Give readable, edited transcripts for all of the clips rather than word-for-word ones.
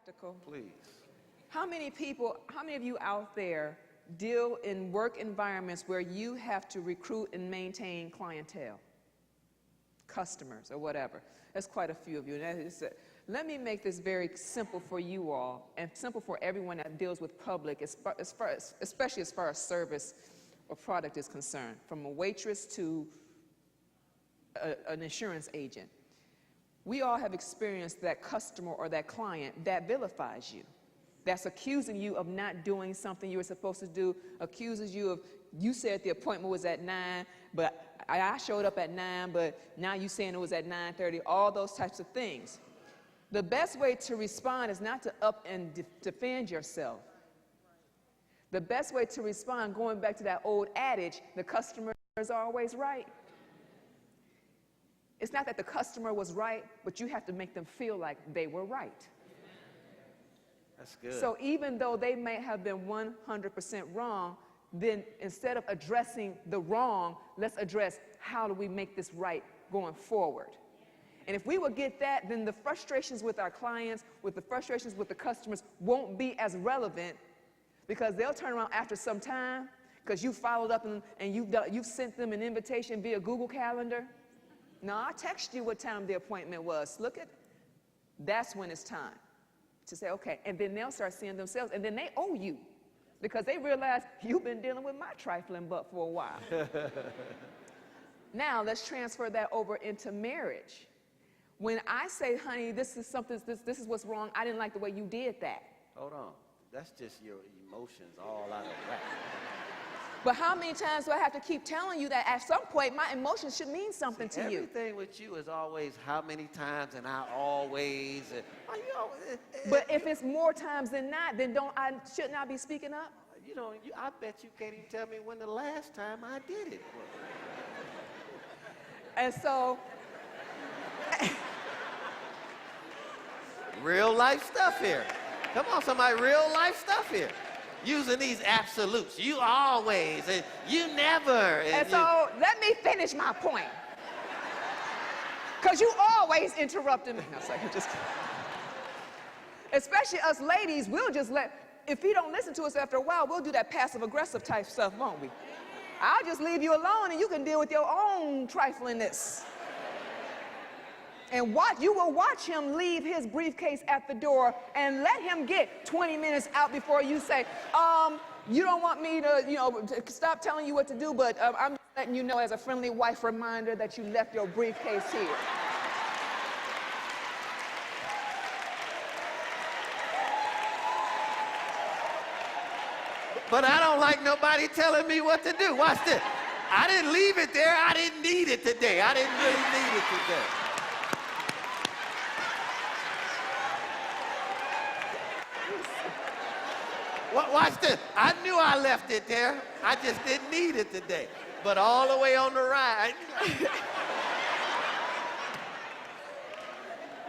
practical? Please. How many of you out there deal in work environments where you have to recruit and maintain clientele, customers, or whatever? There's quite a few of you. Let me make this very simple for you all, and simple for everyone that deals with public, especially as far as service or product is concerned, from a waitress to an insurance agent. We all have experienced that customer or that client that vilifies you, that's accusing you of not doing something you were supposed to do, accuses you of, you said the appointment was at 9, but I showed up at 9, but now you saying it was at 9:30, all those types of things. The best way to respond is not to up and defend yourself. The best way to respond, going back to that old adage, the customer is always right. It's not that the customer was right, but you have to make them feel like they were right. That's good. So even though they may have been 100% wrong, then instead of addressing the wrong, let's address how do we make this right going forward. And if we will get that, then the frustrations with our clients, with the frustrations with the customers won't be as relevant, because they'll turn around after some time because you followed up and you've sent them an invitation via Google Calendar. No, I text you what time the appointment was. Look at, that's when it's time to say, okay. And then they'll start seeing themselves, and then they owe you because they realize you've been dealing with my trifling butt for a while. Now, let's transfer that over into marriage. When I say, honey, this is what's wrong, I didn't like the way you did that. Hold on. That's just your emotions all out of whack. But how many times do I have to keep telling you that at some point my emotions should mean something to you? Everything with you is always how many times and I always. But if it's more times than not, then shouldn't I be speaking up? You know, I bet you can't even tell me when the last time I did it was. And so... Real life stuff here. Come on, somebody, real life stuff here. Using these absolutes. You always, and you never. And so let me finish my point. Because you always interrupted me. No, sorry, just kidding. Especially us ladies, we'll just if he don't listen to us after a while, we'll do that passive-aggressive type stuff, won't we? I'll just leave you alone and you can deal with your own triflingness. And you will watch him leave his briefcase at the door and let him get 20 minutes out before you say, you don't want me to, to stop telling you what to do, but I'm just letting you know as a friendly wife reminder that you left your briefcase here. But I don't like nobody telling me what to do. Watch this. I didn't leave it there. I didn't need it today. I didn't really need it today. Watch this. I knew I left it there. I just didn't need it today. But all the way on the ride.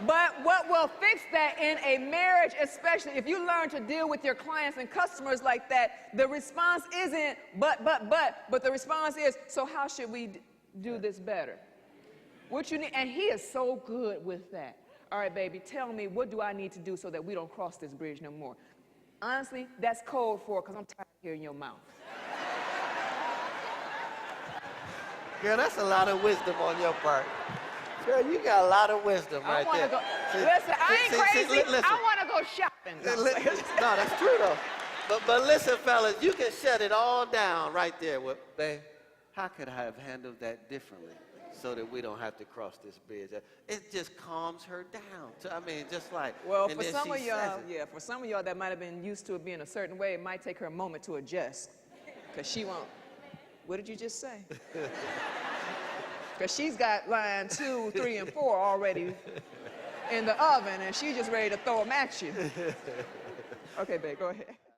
But what will fix that in a marriage, especially if you learn to deal with your clients and customers like that, the response isn't but the response is, so how should we do this better? What you need, and he is so good with that. All right, baby, tell me, what do I need to do so that we don't cross this bridge no more? Honestly, that's code for, because I'm tired of hearing your mouth. Girl, that's a lot of wisdom on your part. Girl, you got a lot of wisdom right there. Listen, I ain't crazy. I want to go shopping. No, that's true, though. But listen, fellas, you can shut it all down right there. Well, babe, how could I have handled that differently so that we don't have to cross this bridge? It just calms her down. I mean, just like, well, for some of y'all, for some of y'all that might have been used to it being a certain way, it might take her a moment to adjust. Because she won't. What did you just say? Because she's got line 2, 3, and 4 already in the oven, and she's just ready to throw them at you. Okay, babe, go ahead.